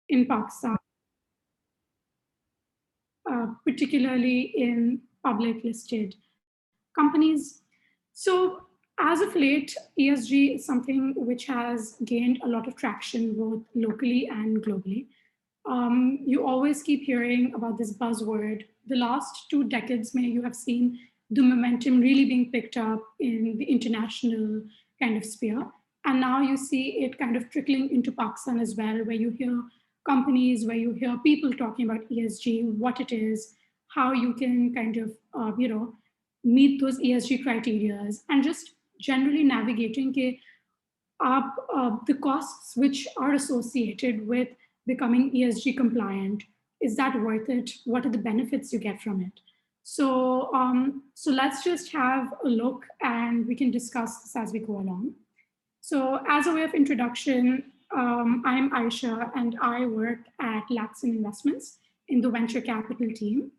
in Pakistan, particularly in public listed companies. So as of late, ESG is something which has gained a lot of traction both locally and globally. You always keep hearing about this buzzword. The last 2 decades, may you have seen the momentum really being picked up in the international kind of sphere. And now you see it kind of trickling into Pakistan as well, where you hear companies, where you hear people talking about ESG, what it is, how you can kind of, meet those ESG criteria, and just generally navigating the costs which are associated with becoming ESG compliant. Is that worth it? What are the benefits you get from it? So let's just have a look and we can discuss this as we go along. So as a way of introduction, I'm Aisha and I work at Laxon Investments in the venture capital team.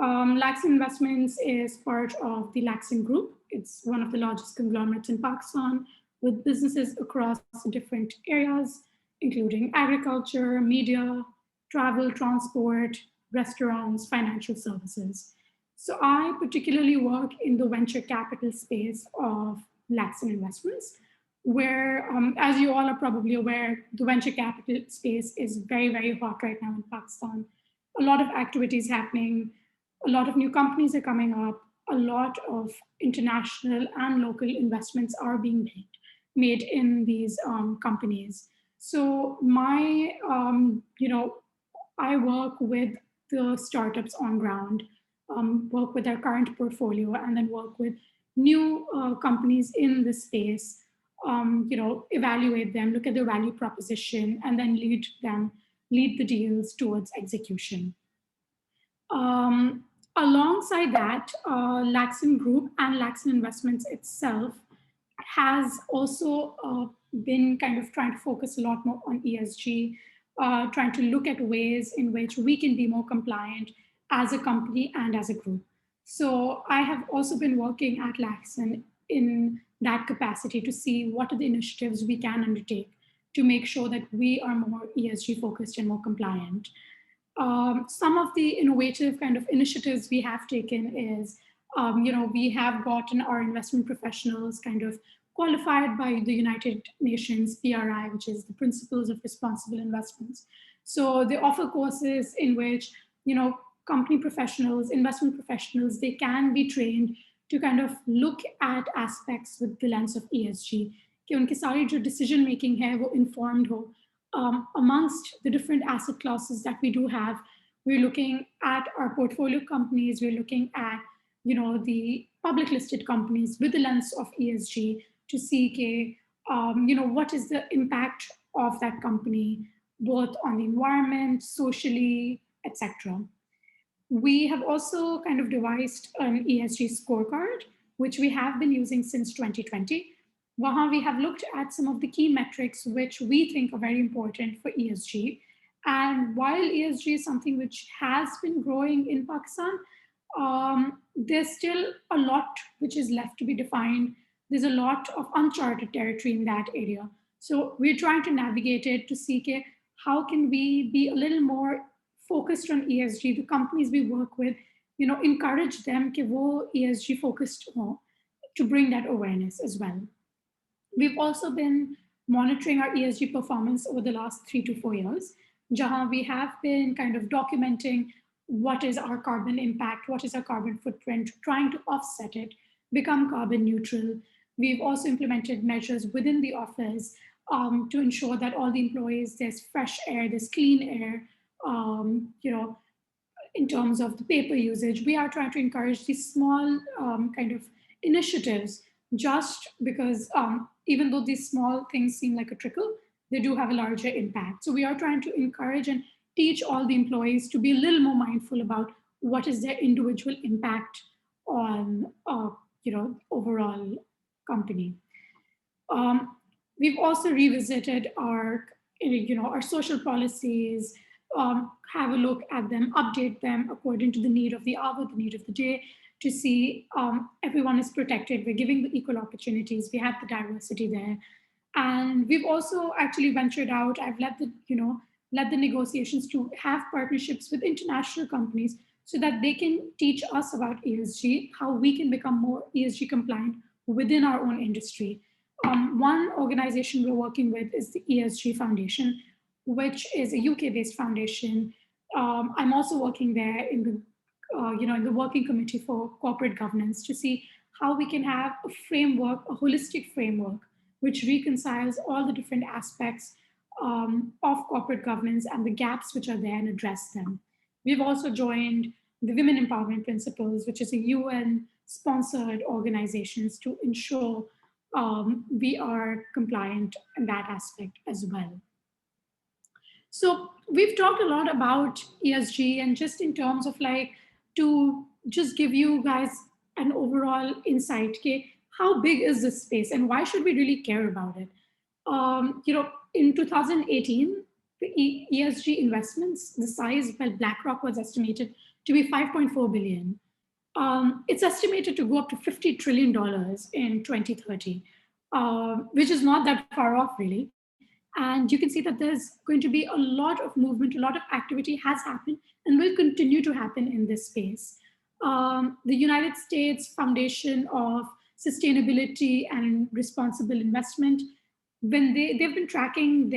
Laxon Investments is part of the Laxon Group. It's one of the largest conglomerates in Pakistan with businesses across different areas, including agriculture, media, travel, transport, restaurants, financial services. So I particularly work in the venture capital space of Laxon Investments, where, as you all are probably aware, the venture capital space is very, very hot right now in Pakistan. A lot of activities happening, a lot of new companies are coming up, a lot of international and local investments are being made in these companies. So I work with the startups on ground, work with our current portfolio, and then work with new companies in this space, evaluate them, look at their value proposition, and then lead the deals towards execution. Alongside that, Laxon Group and Laxon Investments itself has also been kind of trying to focus a lot more on ESG, trying to look at ways in which we can be more compliant as a company and as a group. So I have also been working at Laxon in that capacity to see what are the initiatives we can undertake to make sure that we are more ESG focused and more compliant. Some of the innovative kind of initiatives we have taken is, we have gotten our investment professionals kind of qualified by the United Nations PRI, which is the Principles of Responsible Investments. So they offer courses in which, company professionals, investment professionals, they can be trained to kind of look at aspects with the lens of ESG, कि उनकी सारी जो decision making है वो informed हो. Amongst the different asset classes that we do have, we're looking at our portfolio companies, we're looking at the public listed companies with the lens of ESG to see what is the impact of that company, both on the environment, socially, etc. We have also kind of devised an ESG scorecard, which we have been using since 2020. Wahan we have looked at some of the key metrics which we think are very important for ESG. And while ESG is something which has been growing in Pakistan, there's still a lot which is left to be defined. There's a lot of uncharted territory in that area. So we're trying to navigate it to see how can we be a little more focused on ESG. The companies we work with, encourage them कि वो ESG focused हो, to bring that awareness as well. We've also been monitoring our ESG performance over the last 3 to 4 years, jahan we have been kind of documenting what is our carbon impact, what is our carbon footprint, trying to offset it, become carbon neutral. We've also implemented measures within the office to ensure that all the employees, there's fresh air, there's clean air, in terms of the paper usage. We are trying to encourage these small kind of initiatives, just because even though these small things seem like a trickle, they do have a larger impact. So we are trying to encourage and teach all the employees to be a little more mindful about what is their individual impact on overall company. We've also revisited our social policies, have a look at them, update them according to the need of the hour, the need of the day, to see everyone is protected. We're giving the equal opportunities. We have the diversity there. And we've also actually ventured out. I've led the led the negotiations to have partnerships with international companies so that they can teach us about ESG, how we can become more ESG compliant within our own industry. One organization we're working with is the ESG Foundation, which is a UK-based foundation. I'm also working there in the working committee for corporate governance to see how we can have a framework, a holistic framework, which reconciles all the different aspects of corporate governance and the gaps which are there and address them. We've also joined the Women Empowerment Principles, which is a UN-sponsored organizations to ensure we are compliant in that aspect as well. So we've talked a lot about ESG, and just in terms of like to just give you guys an overall insight, okay, how big is this space and why should we really care about it? In 2018, the ESG investments, the size by BlackRock was estimated to be 5.4 billion. It's estimated to go up to $50 trillion in 2030, which is not that far off, really. And you can see that there's going to be a lot of movement, a lot of activity has happened and will continue to happen in this space. The United States Foundation of Sustainability and Responsible Investment, when they've been tracking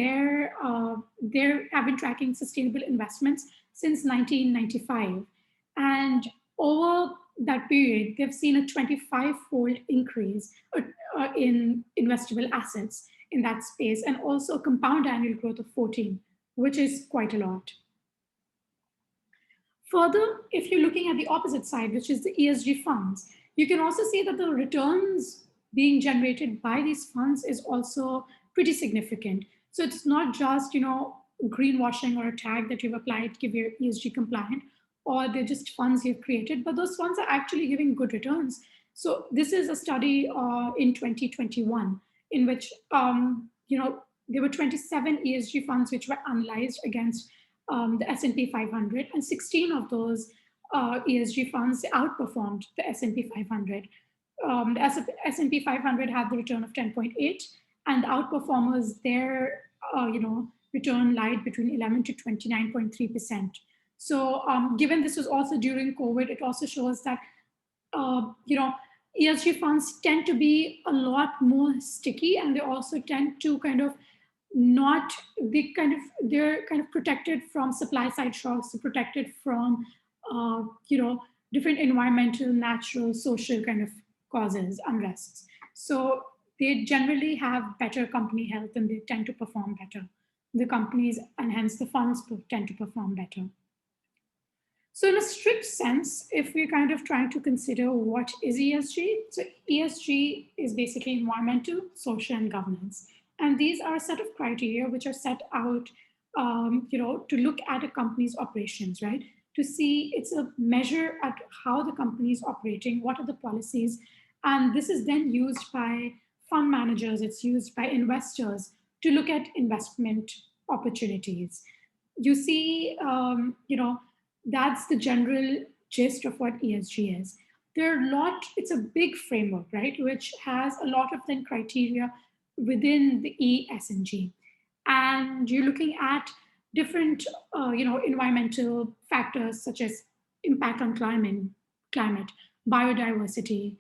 have been tracking sustainable investments since 1995, and over that period they've seen a 25-fold increase in investable assets in that space, and also a compound annual growth of 14, which is quite a lot. Further, if you're looking at the opposite side, which is the ESG funds, you can also see that the returns being generated by these funds is also pretty significant. So it's not just, greenwashing or a tag that you've applied to give your ESG compliant, or they're just funds you've created, but those funds are actually giving good returns. So this is a study in 2021 in which, there were 27 ESG funds which were analyzed against the S&P 500, and 16 of those ESG funds outperformed the S&P 500. The S&P 500 had the return of 10.8, and the outperformers, their return lied between 11 to 29.3%. So given this was also during COVID, it also shows that ESG funds tend to be a lot more sticky, and they also tend to they're kind of protected from supply side shocks, protected from different environmental, natural, social kind of causes, unrests. So they generally have better company health and they tend to perform better. The companies and hence the funds tend to perform better. So in a strict sense, if we're kind of trying to consider what is ESG, so ESG is basically environmental, social, and governance. And these are a set of criteria which are set out, to look at a company's operations, right? To see, it's a measure at how the company is operating, what are the policies, and this is then used by fund managers, it's used by investors to look at investment opportunities. You see, that's the general gist of what ESG is. It's a big framework, right, which has a lot of then criteria within the ESG. And you're looking at different, environmental factors such as impact on climate, biodiversity,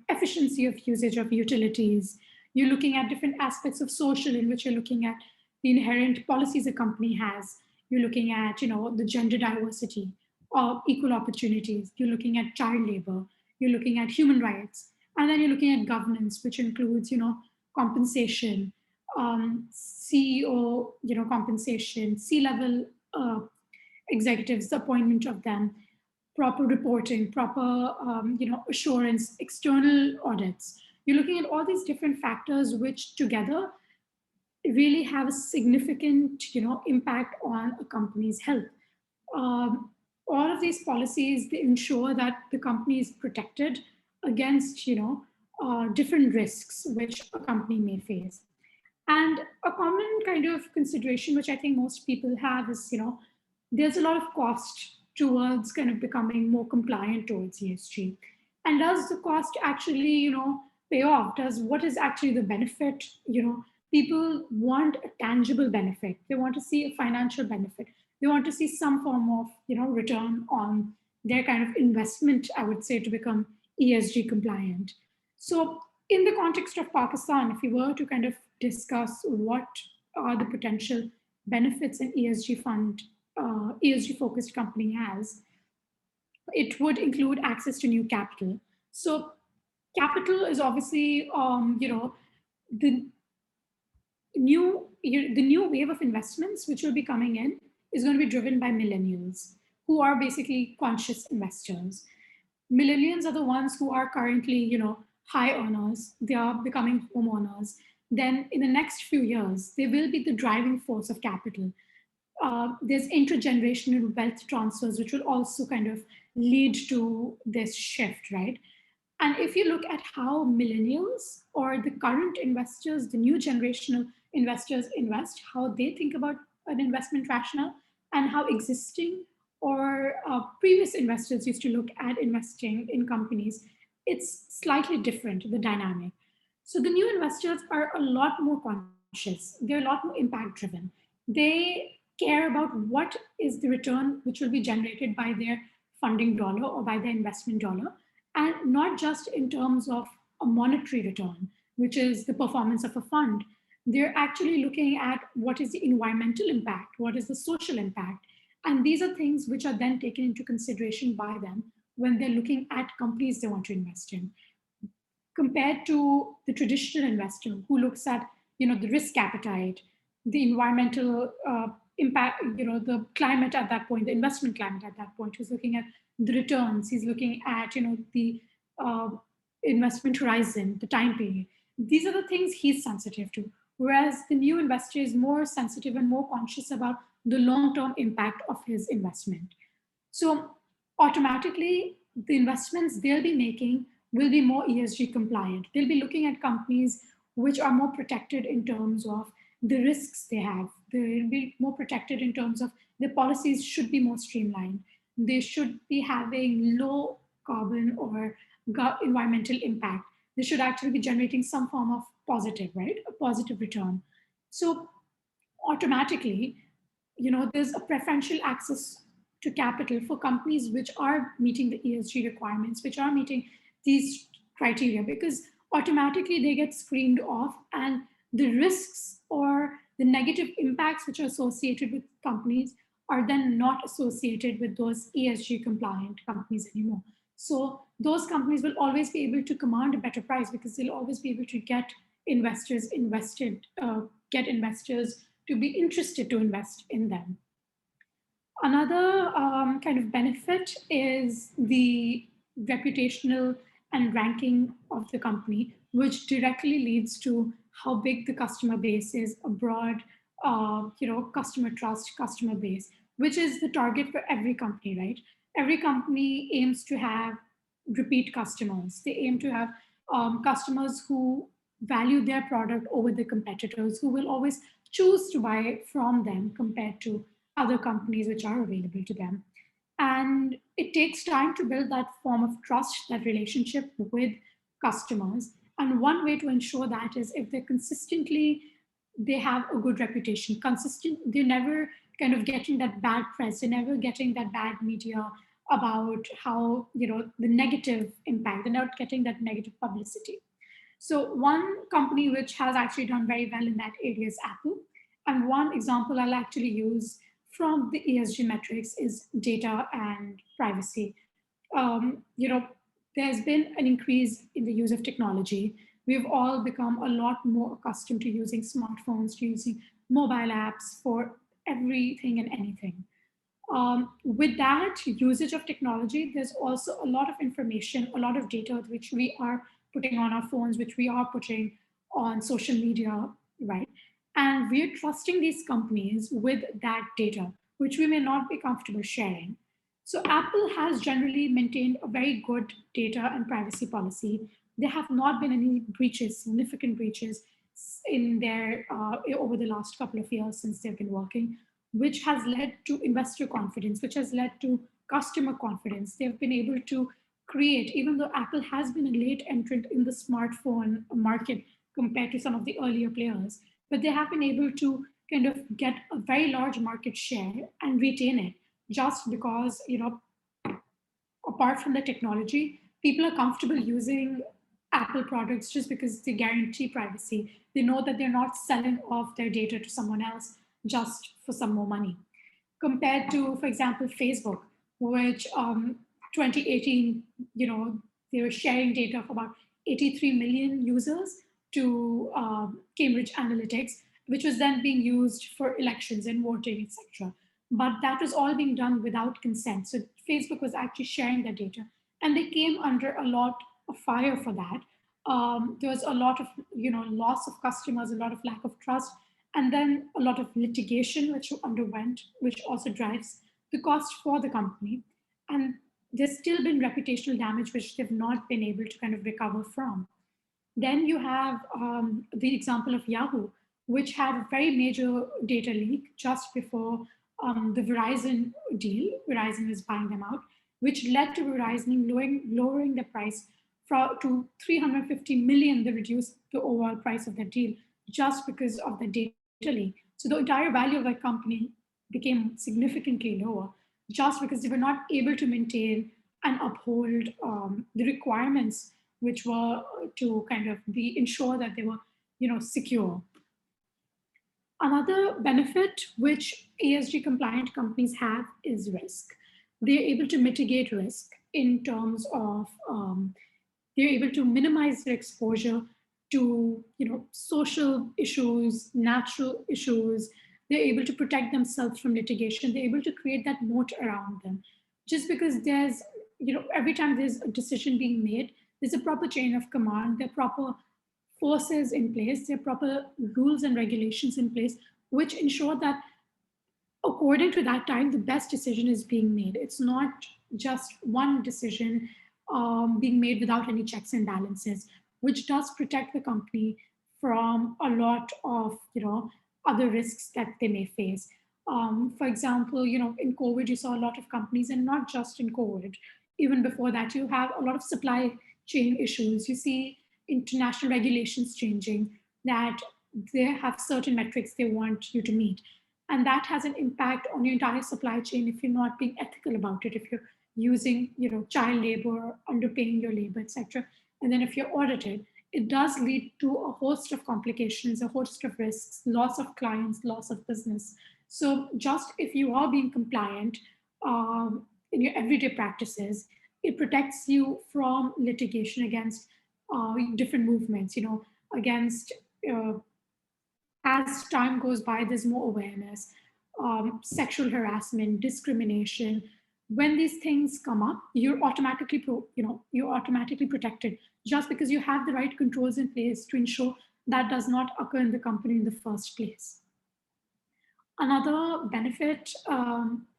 efficiency of usage of utilities. You're looking at different aspects of social, in which you're looking at the inherent policies a company has. You're looking at, the gender diversity or equal opportunities. You're looking at child labor. You're looking at human rights. And then you're looking at governance, which includes, compensation, CEO, compensation, C-level executives, the appointment of them, proper reporting, proper, assurance, external audits. You're looking at all these different factors, which together really have a significant, impact on a company's health. All of these policies, they ensure that the company is protected against, different risks which a company may face. And a common kind of consideration, which I think most people have, is, there's a lot of cost towards kind of becoming more compliant towards ESG. And does the cost actually, pay off? What is actually the benefit, People want a tangible benefit. They want to see a financial benefit. They want to see some form of, return on their kind of investment, I would say, to become ESG compliant. So in the context of Pakistan, if we were to kind of discuss what are the potential benefits an ESG fund, ESG focused company has, it would include access to new capital. So capital is obviously, the the new wave of investments which will be coming in is going to be driven by millennials who are basically conscious investors. Millennials are the ones who are currently, high earners. They are becoming homeowners. Then in the next few years, they will be the driving force of capital. There's intergenerational wealth transfers, which will also kind of lead to this shift, right? And if you look at how millennials or the current investors, the new generational investors invest, how they think about an investment rationale, and how existing or previous investors used to look at investing in companies, it's slightly different, the dynamic. So the new investors are a lot more conscious, they're a lot more impact driven. They care about what is the return which will be generated by their funding dollar or by their investment dollar, and not just in terms of a monetary return, which is the performance of a fund. They're actually looking at what is the environmental impact, what is the social impact. And these are things which are then taken into consideration by them when they're looking at companies they want to invest in, compared to the traditional investor who looks at, the risk appetite, the environmental impact, the climate at that point, the investment climate at that point, who's looking at the returns, he's looking at, the uh, investment horizon, the time period. These are the things he's sensitive to. Whereas the new investor is more sensitive and more conscious about the long-term impact of his investment. So automatically, the investments they'll be making will be more ESG compliant. They'll be looking at companies which are more protected in terms of the risks they have. They'll be more protected in terms of their policies should be more streamlined. They should be having low carbon or environmental impact. They should actually be generating some form of positive, right? A positive return. So automatically, there's a preferential access to capital for companies which are meeting the ESG requirements, which are meeting these criteria, because automatically they get screened off, and the risks or the negative impacts which are associated with companies are then not associated with those ESG compliant companies anymore. So those companies will always be able to command a better price because they'll always be able to get get investors to be interested to invest in them. Another kind of benefit is the reputational and ranking of the company, which directly leads to how big the customer base is, a broad, customer trust, customer base, which is the target for every company, right? Every company aims to have repeat customers. They aim to have customers who value their product over the competitors, who will always choose to buy from them compared to other companies which are available to them. And it takes time to build that form of trust, that relationship with customers. And one way to ensure that is if they have a good reputation, consistent, they're never kind of getting that bad press, they're never getting that bad media about how, the negative impact, they're not getting that negative publicity. So one company which has actually done very well in that area is Apple. And one example I'll actually use from the ESG metrics is data and privacy. There's been an increase in the use of technology. We've all become a lot more accustomed to using smartphones, to using mobile apps for everything and anything. With that usage of technology, there's also a lot of information, a lot of data which we are putting on our phones, which we are putting on social media, right? And we're trusting these companies with that data, which we may not be comfortable sharing. So Apple has generally maintained a very good data and privacy policy. There have not been any breaches, significant breaches in their over the last couple of years since they've been working, which has led to investor confidence, which has led to customer confidence. They've been able to create, even though Apple has been a late entrant in the smartphone market compared to some of the earlier players, but they have been able to kind of get a very large market share and retain it just because, apart from the technology, people are comfortable using Apple products just because they guarantee privacy. They know that they're not selling off their data to someone else just for some more money. Compared to, for example, Facebook, which 2018, they were sharing data of about 83 million users to Cambridge Analytics, which was then being used for elections and voting, etc. But that was all being done without consent. So Facebook was actually sharing that data, and they came under a lot of fire for that. There was a lot of loss of customers, a lot of lack of trust, and then a lot of litigation which underwent, which also drives the cost for the company. And there's still been reputational damage which they've not been able to kind of recover from. Then you have the example of Yahoo, which had a very major data leak just before the Verizon deal. Verizon was buying them out, which led to Verizon lowering the price to 350 million. They reduced the overall price of that deal just because of the data leak. So the entire value of that company became significantly lower just because they were not able to maintain and uphold the requirements which were to kind of be ensure that they were secure. Another benefit which ESG compliant companies have is risk. They're able to mitigate risk in terms of they're able to minimize their exposure to social issues, natural issues. They're able to protect themselves from litigation. They're able to create that moat around them. Just because there's every time there's a decision being made, there's a proper chain of command. There are proper forces in place. There are proper rules and regulations in place, which ensure that according to that time, the best decision is being made. It's not just one decision being made without any checks and balances, which does protect the company from a lot of other risks that they may face. For example, in COVID, you saw a lot of companies, and not just in COVID. Even before that, you have a lot of supply chain issues. You see international regulations changing that they have certain metrics they want you to meet, and that has an impact on your entire supply chain if you're not being ethical about it, if you're using child labor, underpaying your labor, etc. And then if you're audited, it does lead to a host of complications, a host of risks, loss of clients, loss of business. So just if you are being compliant in your everyday practices, it protects you from litigation against different movements, against as time goes by, there's more awareness, sexual harassment, discrimination. When these things come up, you're automatically protected just because you have the right controls in place to ensure that does not occur in the company in the first place. Another benefit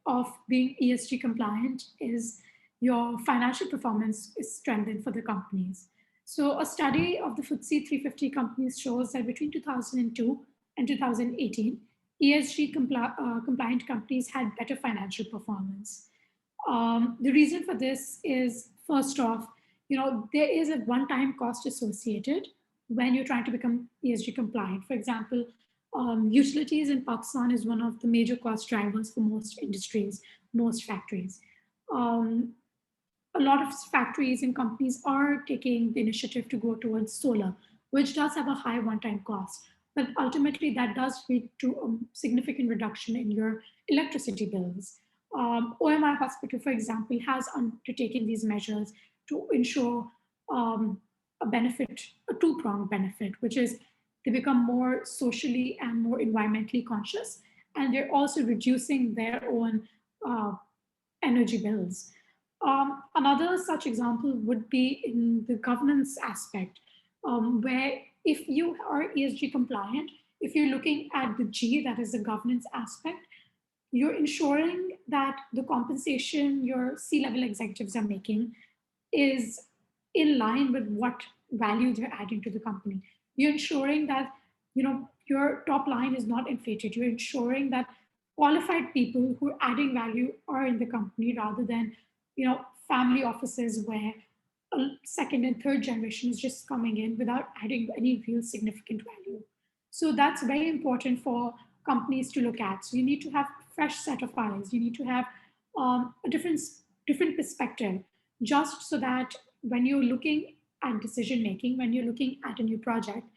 of being ESG compliant is your financial performance is strengthened for the companies. So a study of the FTSE 350 companies shows that between 2002 and 2018, ESG compliant companies had better financial performance. The reason for this is, first off, there is a one-time cost associated when you're trying to become ESG compliant. For example, utilities in Pakistan is one of the major cost drivers for most industries, most factories. A lot of factories and companies are taking the initiative to go towards solar, which does have a high one-time cost. But ultimately, that does lead to a significant reduction in your electricity bills. OMI Hospital, for example, has undertaken these measures to ensure a benefit, a two-pronged benefit, which is they become more socially and more environmentally conscious, and they're also reducing their own energy bills. Another such example would be in the governance aspect, where if you are ESG compliant, if you're looking at the G, that is the governance aspect, you're ensuring that the compensation your C-level executives are making is in line with what value they're adding to the company. You're ensuring that your top line is not inflated. You're ensuring that qualified people who are adding value are in the company rather than family offices where a second and third generation is just coming in without adding any real significant value. So that's very important for companies to look at. So you need to have fresh set of eyes. You need to have a different perspective, just so that when you're looking at decision making, when you're looking at a new project,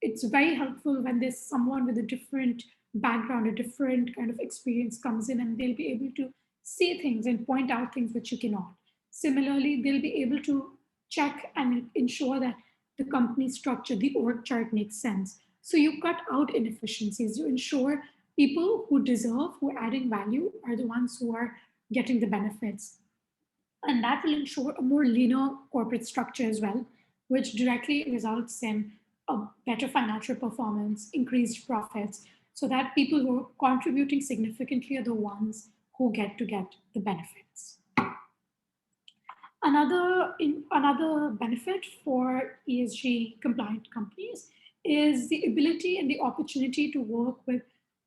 it's very helpful when there's someone with a different background, a different kind of experience comes in, and they'll be able to see things and point out things which you cannot. Similarly, they'll be able to check and ensure that the company structure, the org chart makes sense. So you cut out inefficiencies. You ensure people who deserve, who are adding value, are the ones who are getting the benefits. And that will ensure a more leaner corporate structure as well, which directly results in a better financial performance, increased profits, so that people who are contributing significantly are the ones who get the benefits. Another benefit for ESG compliant companies is the ability and the opportunity to work with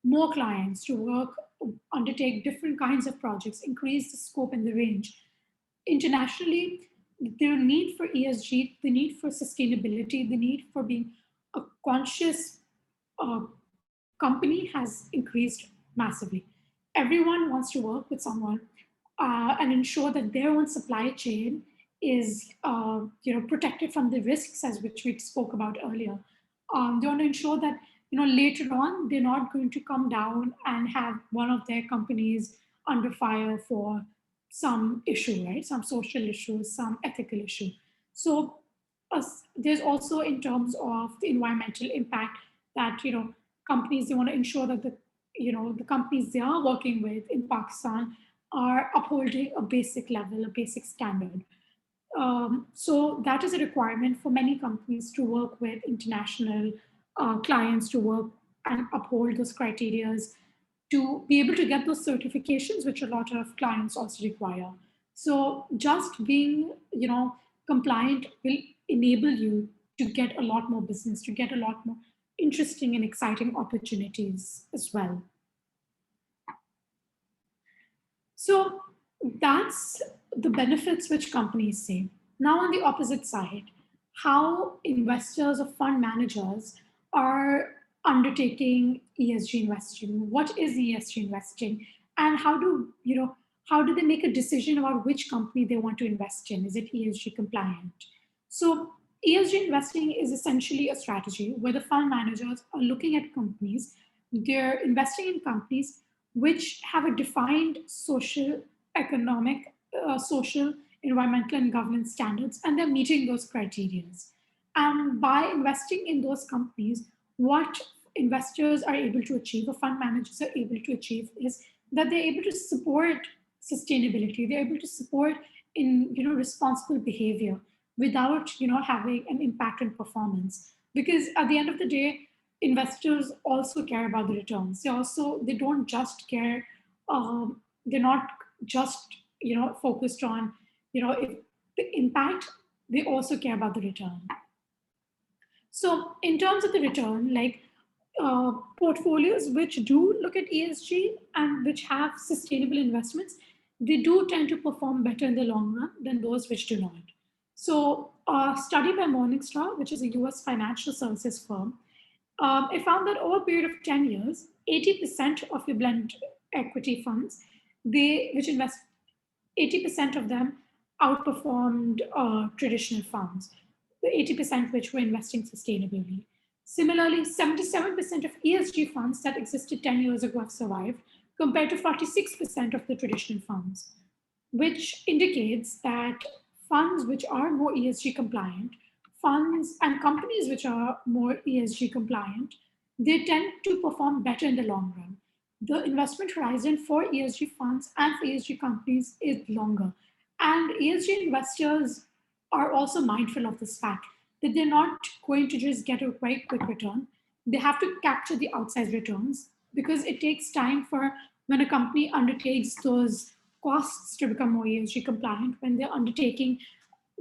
more clients, to undertake different kinds of projects, increase the scope and the range. Internationally, the need for ESG, the need for sustainability, the need for being a conscious uh, company has increased massively. Everyone wants to work with someone and ensure that their own supply chain is protected from the risks as which we spoke about earlier. They want to ensure that later on they're not going to come down and have one of their companies under fire for some issue, right? Some social issue, some ethical issue. So there's also in terms of the environmental impact that companies, they want to ensure that the companies they are working with in Pakistan are upholding a basic level, a basic standard. So that is a requirement for many companies to work with international clients, to work and uphold those criterias, to be able to get those certifications, which a lot of clients also require. So just being, compliant will enable you to get a lot more business, to get a lot more interesting and exciting opportunities as well. So that's the benefits which companies see. Now, on the opposite side, how investors or fund managers are undertaking ESG investing. What is ESG investing, and how do they make a decision about which company they want to invest in? Is it ESG compliant? So ESG investing is essentially a strategy where the fund managers are looking at companies. They're investing in companies which have a defined social, economic, social, environmental, and governance standards, and they're meeting those criteria. And by investing in those companies, what investors are able to achieve, or fund managers are able to achieve, is that they're able to support sustainability. They're able to support in responsible behavior without having an impact on performance. Because at the end of the day, investors also care about the returns. They don't just care. They're not just focused on if the impact. They also care about the return. So in terms of the return, like portfolios which do look at ESG and which have sustainable investments, they do tend to perform better in the long run than those which do not. So a study by Morningstar, which is a US financial services firm, I found that over a period of 10 years, 80% of your blended equity funds, which invest 80% of them outperformed traditional funds, the 80% which were investing sustainably. Similarly, 77% of ESG funds that existed 10 years ago have survived, compared to 46% of the traditional funds, which indicates that funds which are more ESG compliant, funds and companies which are more ESG compliant, they tend to perform better in the long run. The investment horizon for ESG funds and for ESG companies is longer. And ESG investors are also mindful of this fact that they're not going to just get a very quick return. They have to capture the outsized returns, because it takes time for when a company undertakes those costs to become more ESG compliant, when they're undertaking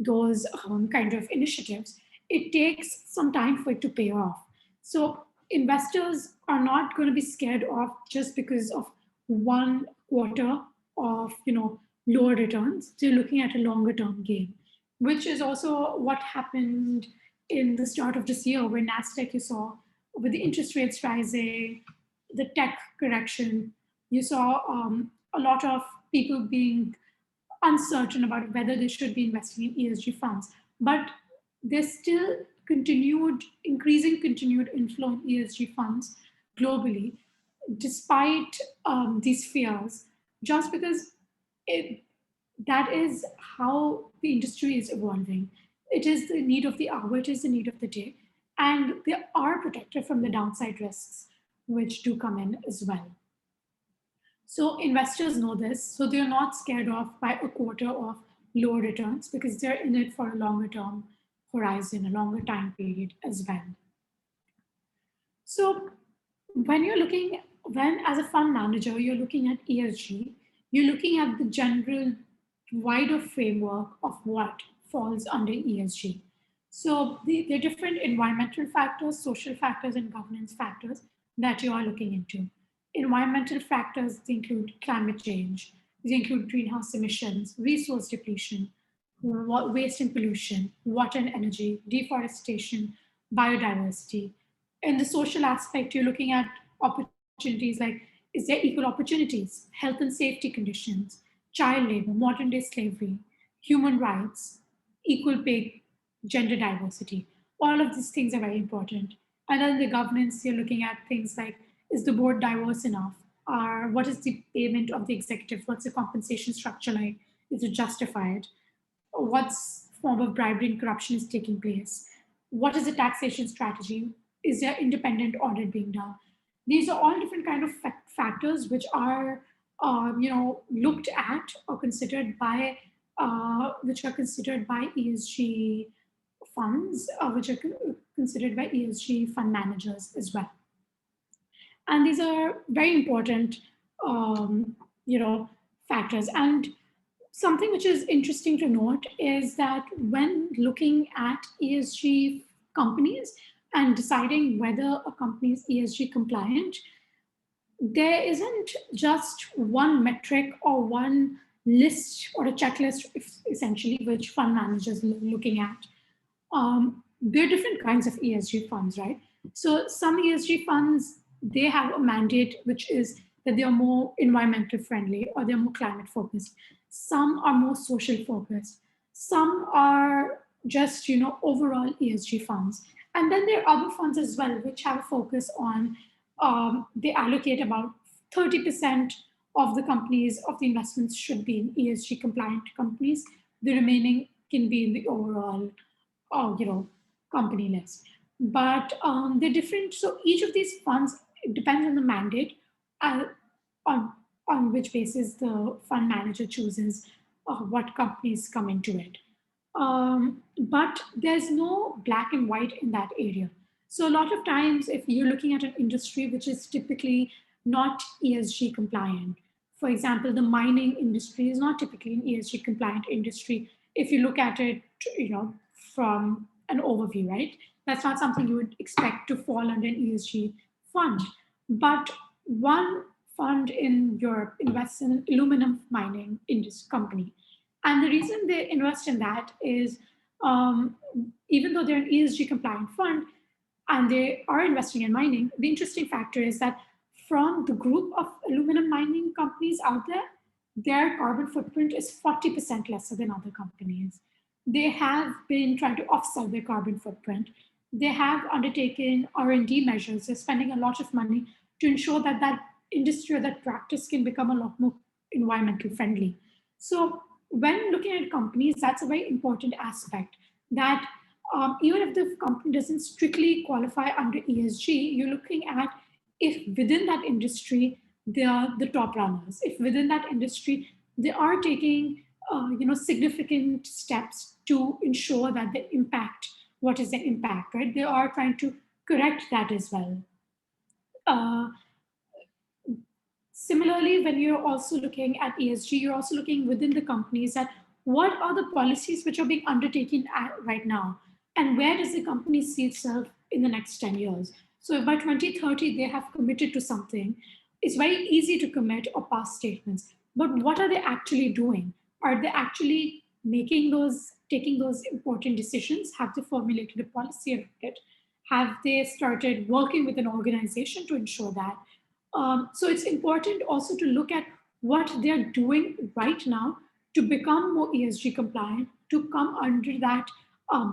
those kind of initiatives, it takes some time for it to pay off. So investors are not going to be scared off just because of one quarter of lower returns. They're looking at a longer term game, which is also what happened in the start of this year, where Nasdaq, you saw with the interest rates rising, the tech correction, you saw a lot of people being uncertain about whether they should be investing in ESG funds. But there's still continued inflow in ESG funds globally, despite these fears, just because it, that is how the industry is evolving. It is the need of the hour, it is the need of the day, and they are protected from the downside risks, which do come in as well. So investors know this, so they're not scared off by a quarter of lower returns because they're in it for a longer term horizon, a longer time period as well. So when you're looking, when as a fund manager, you're looking at ESG, you're looking at the general wider framework of what falls under ESG. So the different environmental factors, social factors, and governance factors that you are looking into. Environmental factors, they include climate change, they include greenhouse emissions, resource depletion, waste and pollution, water and energy, deforestation, biodiversity. In the social aspect, you're looking at opportunities like, is there equal opportunities, health and safety conditions, child labor, modern day slavery, human rights, equal pay, gender diversity. All of these things are very important. And then the governance, you're looking at things like, is the board diverse enough? Or what is the payment of the executive? What's the compensation structure like? Is it justified? What form of bribery and corruption is taking place? What is the taxation strategy? Is there independent audit being done? These are all different kind of factors which are, looked at or considered by, which are considered by ESG funds, which are considered by ESG fund managers as well. And these are very important, um, factors. And something which is interesting to note is that when looking at ESG companies and deciding whether a company is ESG compliant, there isn't just one metric or one list or a checklist, essentially, which fund managers are looking at. There are different kinds of ESG funds, right? So some ESG funds, they have a mandate which is that they are more environmental friendly or they're more climate focused. Some are more social focused. Some are just, overall ESG funds. And then there are other funds as well, which have a focus on, they allocate about 30% of the companies, of the investments should be in ESG compliant companies. The remaining can be in the overall company list. But they're different. So each of these funds, it depends on the mandate, uh, on which basis the fund manager chooses what companies come into it. But there's no black and white in that area. So a lot of times, if you're looking at an industry which is typically not ESG compliant, for example, the mining industry is not typically an ESG compliant industry. If you look at it, from an overview, right? That's not something you would expect to fall under an ESG fund. But one fund in Europe invests in aluminum mining industry company. And the reason they invest in that is, even though they're an ESG compliant fund and they are investing in mining, the interesting factor is that from the group of aluminum mining companies out there, their carbon footprint is 40% lesser than other companies. They have been trying to offset their carbon footprint. They have undertaken R&D measures. They're spending a lot of money to ensure that that industry or that practice can become a lot more environmental friendly. So when looking at companies, that's a very important aspect, that even if the company doesn't strictly qualify under ESG, you're looking at if within that industry they are the top runners, if within that industry they are taking significant steps to ensure that the impact, what is the impact, right? They are trying to correct that as well. Uh, Similarly, when you're also looking at ESG, you're also looking within the companies at what are the policies which are being undertaken right now, and where does the company see itself in the next 10 years? So if by 2030 they have committed to something, it's very easy to commit or pass statements. But what are they actually doing? Are they actually taking those important decisions? Have they formulated a policy around it? Have they started working with an organization to ensure that? So it's important also to look at what they're doing right now to become more ESG compliant, to come under that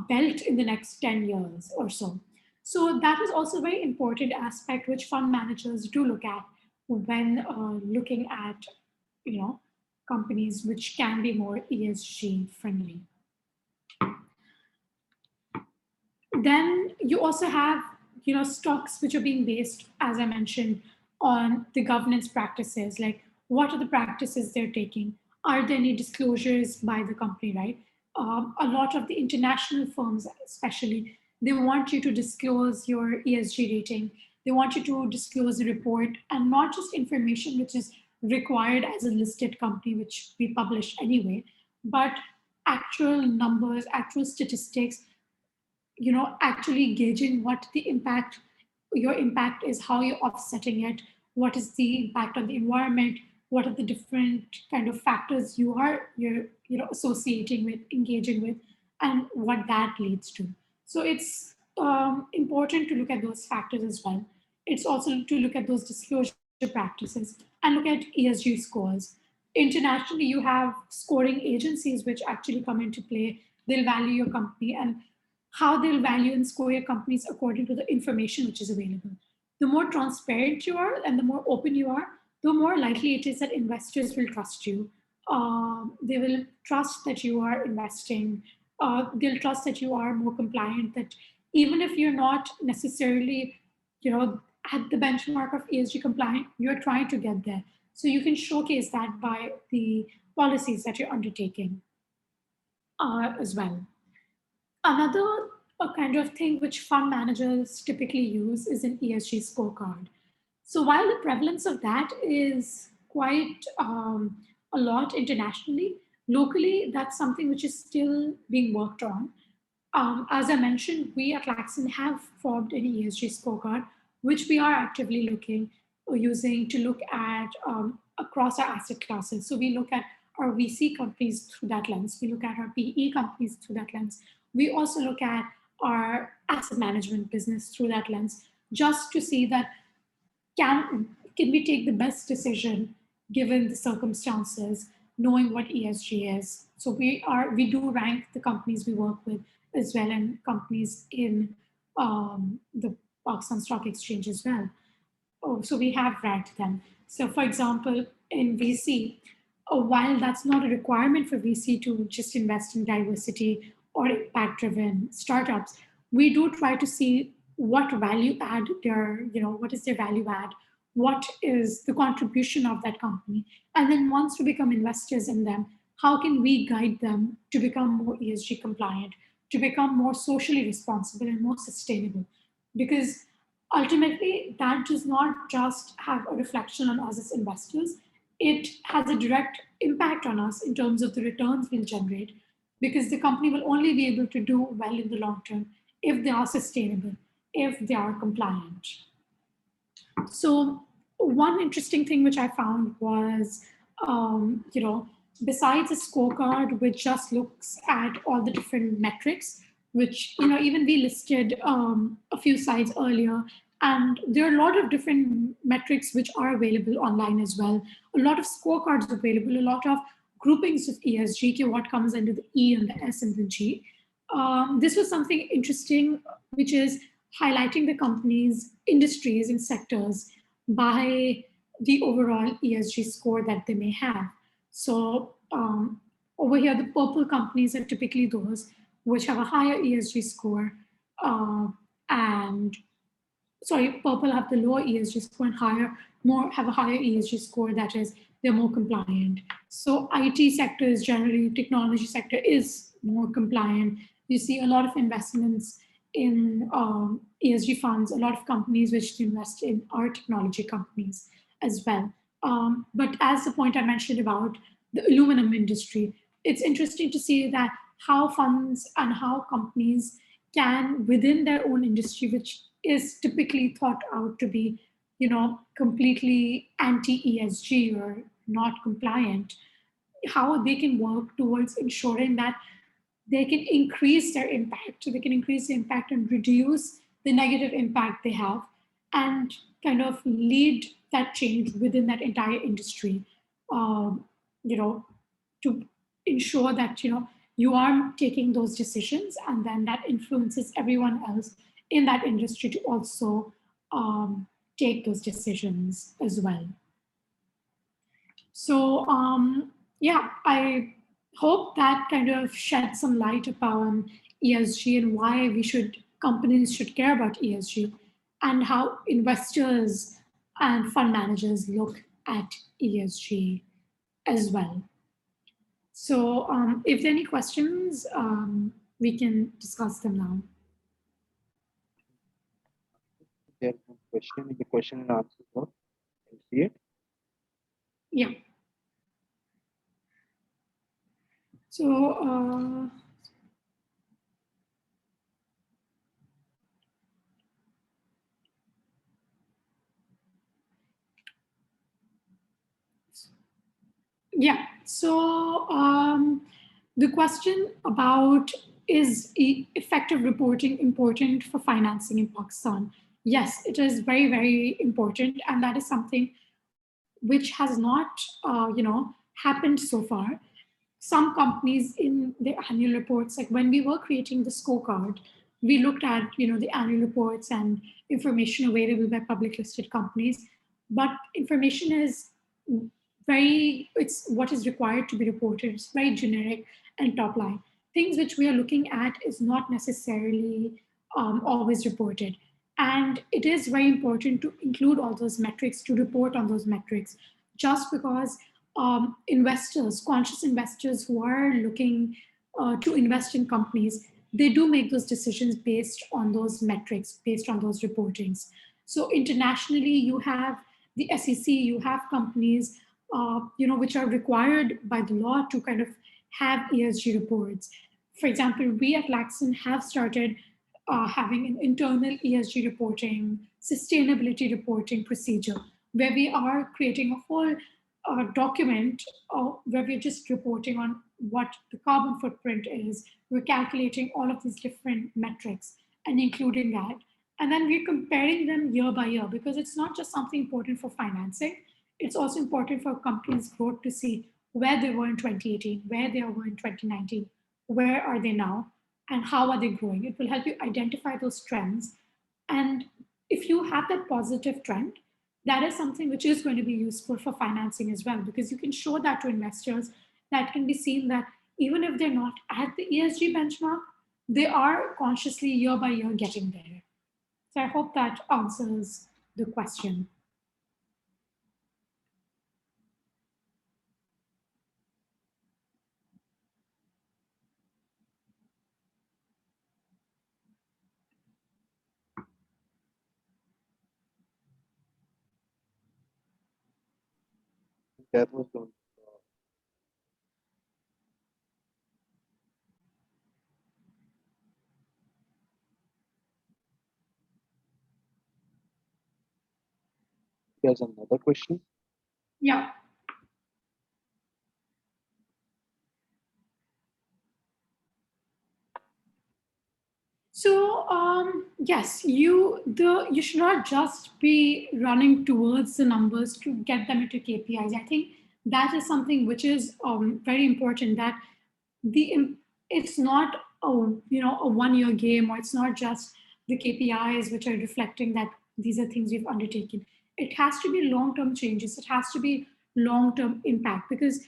belt in the next 10 years or so. So that is also a very important aspect which fund managers do look at when looking at, you know, companies which can be more ESG friendly. Then you also have, stocks which are being based, as I mentioned, on the governance practices. Like, what are the practices they're taking? Are there any disclosures by the company, right? A lot of the international firms, especially, they want you to disclose your ESG rating. They want you to disclose a report, and not just information which is required as a listed company, which we publish anyway, but actual numbers, actual statistics, actually gauging what the impact, your impact is, how you're offsetting it, what is the impact on the environment, what are the different kind of factors you're associating with, engaging with, and what that leads to. So it's important to look at those factors as well. It's also to look at those disclosure practices and look at ESG scores. Internationally, you have scoring agencies which actually come into play. They'll value your company, and how they'll value and score your companies according to the information which is available. The more transparent you are and the more open you are, the more likely it is that investors will trust you. They will trust that you are investing. They'll trust that you are more compliant. That even if you're not necessarily, at the benchmark of ESG compliant, you're trying to get there. So you can showcase that by the policies that you're undertaking as well. Another kind of thing which fund managers typically use is an ESG scorecard. So while the prevalence of that is quite a lot internationally, locally, that's something which is still being worked on. As I mentioned, we at Laxon have formed an ESG scorecard, which we are actively looking or using to look at across our asset classes. So we look at our VC companies through that lens. We look at our PE companies through that lens. We also look at our asset management business through that lens, just to see that can we take the best decision given the circumstances, knowing what ESG is. So we do rank the companies we work with as well, and companies in the Pakistan Stock Exchange as well. Oh, so we have ranked them. So for example, in VC, while that's not a requirement for VC to just invest in diversity or impact-driven startups, we do try to see what value add what is their value add, what is the contribution of that company, and then once we become investors in them, how can we guide them to become more ESG compliant, to become more socially responsible and more sustainable? Because ultimately, that does not just have a reflection on us as investors, it has a direct impact on us in terms of the returns we'll generate, because the company will only be able to do well in the long term if they are sustainable, if they are compliant. So one interesting thing which I found was, besides a scorecard which just looks at all the different metrics, which even we listed a few slides earlier, and there are a lot of different metrics which are available online as well. A lot of scorecards available, a lot of groupings of ESG, what comes under the E and the S and the G. This was something interesting, which is highlighting the companies, industries, and sectors by the overall ESG score that they may have. So over here, the purple companies are typically those which have a higher ESG score, and purple have the lower ESG score, and have a higher ESG score, that is, they're more compliant. So IT sector is generally, technology sector is more compliant. You see a lot of investments in ESG funds, a lot of companies which invest in are technology companies as well. But as the point I mentioned about the aluminum industry, it's interesting to see that how funds and how companies can, within their own industry, which is typically thought out to be, completely anti-ESG or not compliant, how they can work towards ensuring that they can increase their impact. So they can increase the impact and reduce the negative impact they have, and kind of lead that change within that entire industry, um, you know, to ensure that, you are taking those decisions, and then that influences everyone else in that industry to also um, take those decisions as well. So, yeah, I hope that kind of shed some light upon ESG and why companies should care about ESG, and how investors and fund managers look at ESG as well. So, if there are any questions, we can discuss them now. There's one question in the question and answer box. Can you see it? Yeah. So, yeah. So, the question about, is effective reporting important for financing in Pakistan? Yes, it is very, very important, and that is something which has not, happened so far. Some companies in the annual reports, like when we were creating the scorecard, we looked at, the annual reports and information available by public listed companies, but information is it's what is required to be reported. It's very generic and top line. Things which we are looking at is not necessarily always reported. And it is very important to include all those metrics, to report on those metrics, just because investors, conscious investors who are looking to invest in companies, they do make those decisions based on those metrics, based on those reportings. So internationally, you have the SEC, you have companies, which are required by the law to kind of have ESG reports. For example, we at Laxon have started having an internal ESG reporting, sustainability reporting procedure, where we are creating a whole document where we're just reporting on what the carbon footprint is. We're calculating all of these different metrics and including that. And then we're comparing them year by year, because it's not just something important for financing, it's also important for a company's growth to see where they were in 2018, where they were in 2019, where are they now, and how are they growing. It will help you identify those trends. And if you have that positive trend, that is something which is going to be useful for financing as well, because you can show that to investors. That can be seen that even if they're not at the ESG benchmark, they are consciously year by year getting there. So I hope that answers the question. That was the There's another question. Yeah. So yes, you should not just be running towards the numbers to get them into KPIs. I think that is something which is very important. That the it's not a 1 year game, or it's not just the KPIs which are reflecting that these are things we've undertaken. It has to be long term changes. It has to be long term impact, because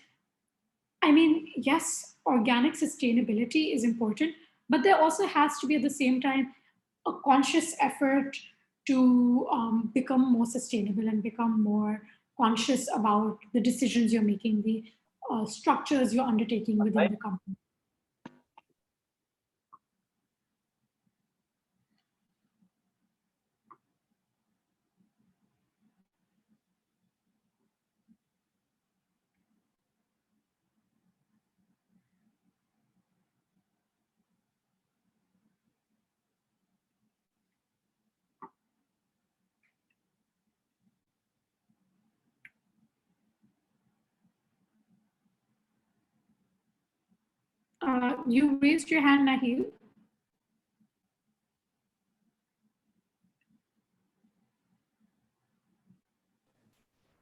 I mean, yes, organic sustainability is important, but there also has to be at the same time a conscious effort to become more sustainable and become more conscious about the decisions you're making, the structures you're undertaking within the company. You raised your hand, Nahil.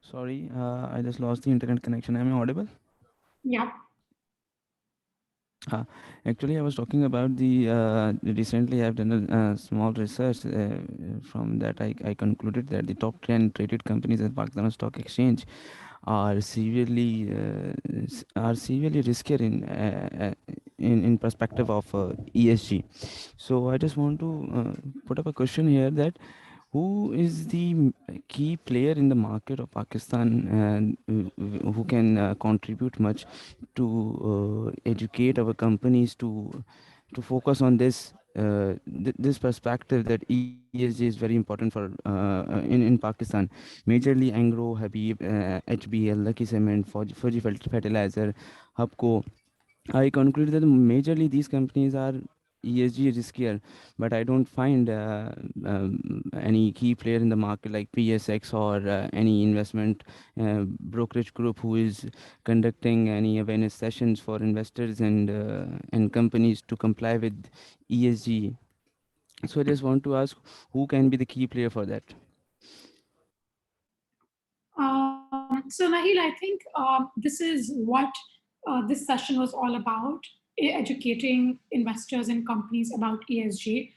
Sorry, I just lost the internet connection. Am I audible? Yeah. Uh, Actually, I was talking about the recently I've done a small research. From that, I concluded that the top 10 traded companies at Pakistan Stock Exchange are severely riskier in perspective of ESG. So I just want to put up a question here that who is the key player in the market of Pakistan and who can contribute much to educate our companies to focus on this perspective that ESG is very important for in Pakistan. Majorly Angro, Habib, HBL, Lucky Cement, Fuji Fertilizer, Hubco. I conclude that majorly these companies are ESG riskier, but I don't find any key player in the market like PSX or any investment brokerage group who is conducting any awareness sessions for investors and companies to comply with ESG. So I just want to ask who can be the key player for that. So Nahil, I think this is what this session was all about, educating investors and companies about ESG.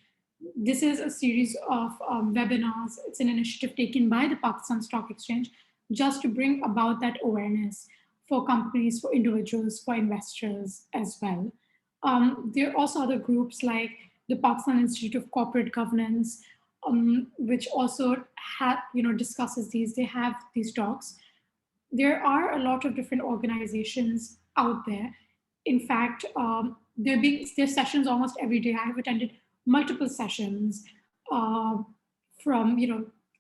This is a series of webinars. It's an initiative taken by the Pakistan Stock Exchange just to bring about that awareness for companies, for individuals, for investors as well. There are also other groups like the Pakistan Institute of Corporate Governance, which also discusses these. They have these talks. There are a lot of different organizations out there. In fact, there's sessions almost every day. I have attended multiple sessions uh, from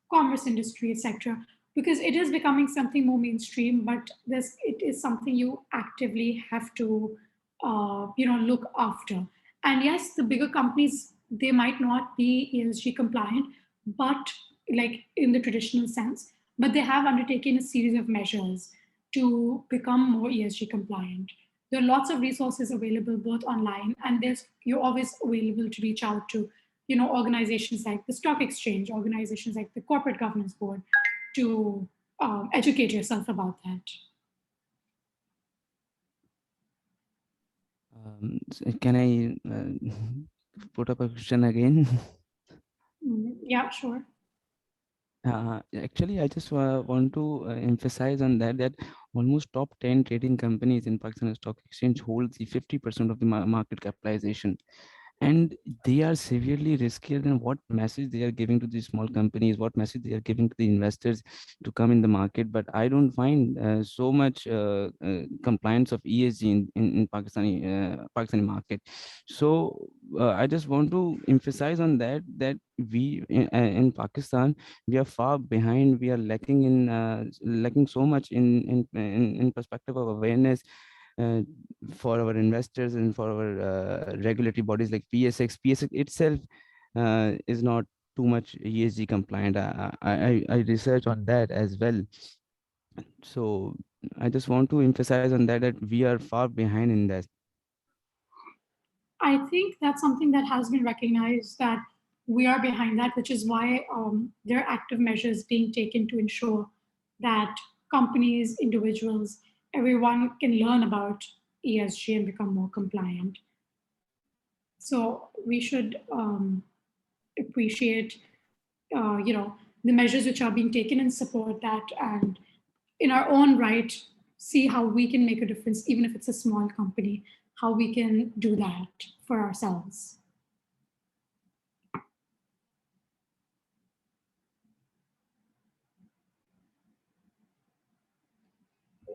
commerce industry, etc. Because it is becoming something more mainstream, but it is something you actively have to look after. And yes, the bigger companies, they might not be ESG compliant, but like in the traditional sense, but they have undertaken a series of measures to become more ESG compliant. There are lots of resources available both online, and you're always available to reach out to organizations like the stock exchange, organizations like the corporate governance board, to educate yourself about that. Can I put up a question again? Yeah, sure. Actually, I just want to emphasize on that almost top 10 trading companies in Pakistan Stock Exchange hold the 50% of the market capitalization, and they are severely riskier than what message they are giving to these small companies, what message they are giving to the investors to come in the market. But I don't find so much compliance of ESG in Pakistani market. So I just want to emphasize on that we in Pakistan, we are far behind. We are lacking so much in perspective of awareness uh, for our investors and for our regulatory bodies like PSX. PSX itself is not too much ESG compliant. I research on that as well. So I just want to emphasize on that we are far behind in that. I think that's something that has been recognized, that we are behind that, which is why there are active measures being taken to ensure that companies, individuals, everyone can learn about ESG and become more compliant. So we should appreciate, the measures which are being taken and support that, and in our own right, see how we can make a difference, even if it's a small company, how we can do that for ourselves.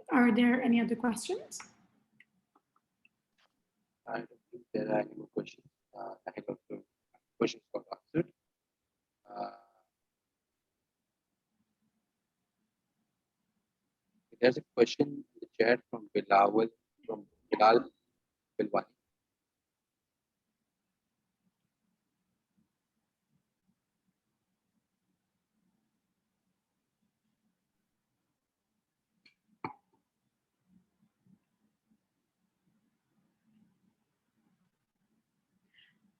Are there any other questions? I don't think there are any more questions. I got the questions got answered. Uh, there's a question in the chat from Bilal Bilwani.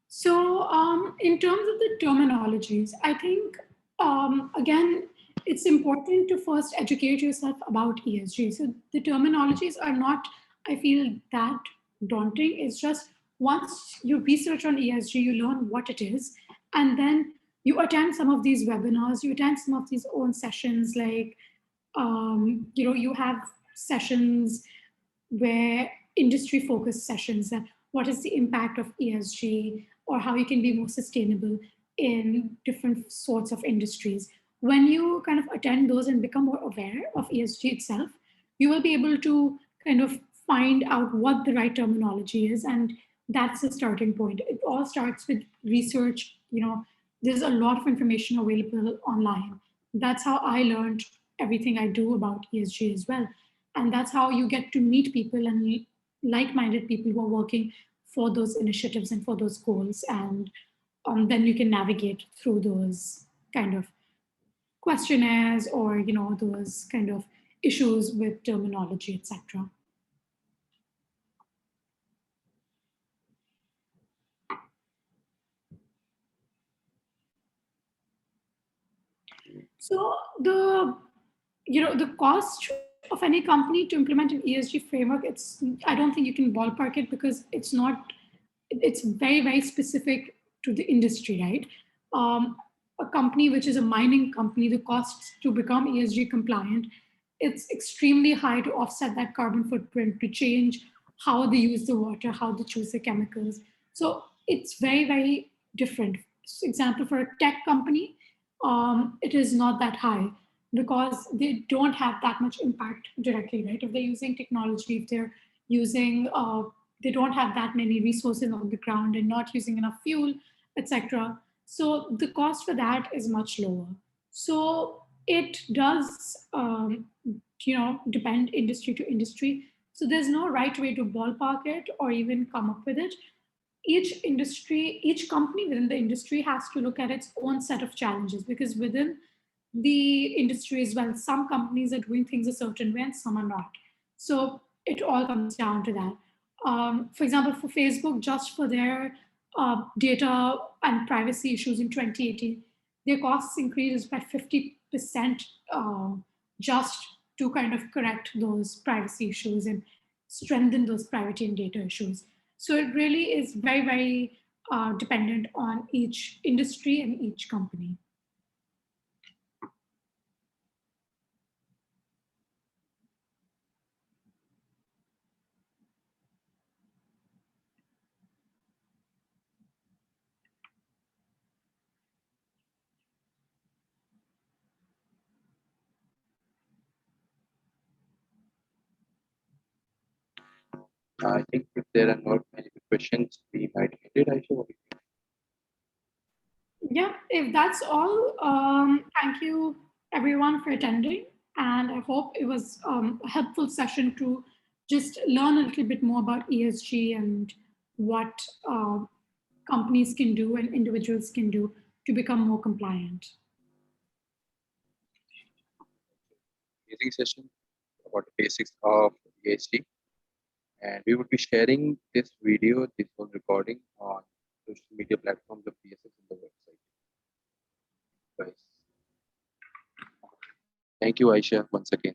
So, in terms of the terminologies, I think, again, it's important to first educate yourself about ESG. So the terminologies are not, I feel, that daunting. It's just once you research on ESG, you learn what it is, and then you attend some of these webinars, you attend some of these own sessions, like you have sessions where industry focused sessions, that what is the impact of ESG or how you can be more sustainable in different sorts of industries. When you kind of attend those and become more aware of ESG itself, you will be able to kind of find out what the right terminology is. And that's the starting point. It all starts with research. There's a lot of information available online. That's how I learned everything I do about ESG as well. And that's how you get to meet people and like-minded people who are working for those initiatives and for those goals. And then you can navigate through those kind of questionnaires, or those kind of issues with terminology, etc. So the cost of any company to implement an ESG framework, I don't think you can ballpark it, because it's very, very specific to the industry, right? A company which is a mining company, the costs to become ESG compliant, it's extremely high to offset that carbon footprint, to change how they use the water, how they choose the chemicals. So it's very, very different. For example, for a tech company, it is not that high, because they don't have that much impact directly, right? If they're using technology, if they're using, they don't have that many resources on the ground and not using enough fuel, etc. So the cost for that is much lower. So it does, depend industry to industry. So there's no right way to ballpark it or even come up with it. Each company within the industry has to look at its own set of challenges, because within the industry as well, some companies are doing things a certain way and some are not. So it all comes down to that. For example, for Facebook, just for their data and privacy issues in 2018, their costs increased by 50%, just to kind of correct those privacy issues and strengthen those privacy and data issues. So it really is very, very dependent on each industry and each company. I think if there are not many questions, we might end it. Aisha, what do you think? Yeah, if that's all, thank you everyone for attending. And I hope it was a helpful session to just learn a little bit more about ESG and what companies can do and individuals can do to become more compliant. Amazing session about the basics of ESG. And we would be sharing this video, this whole recording on social media platforms of PSX and the website. Guys. Thank you, Aisha, once again.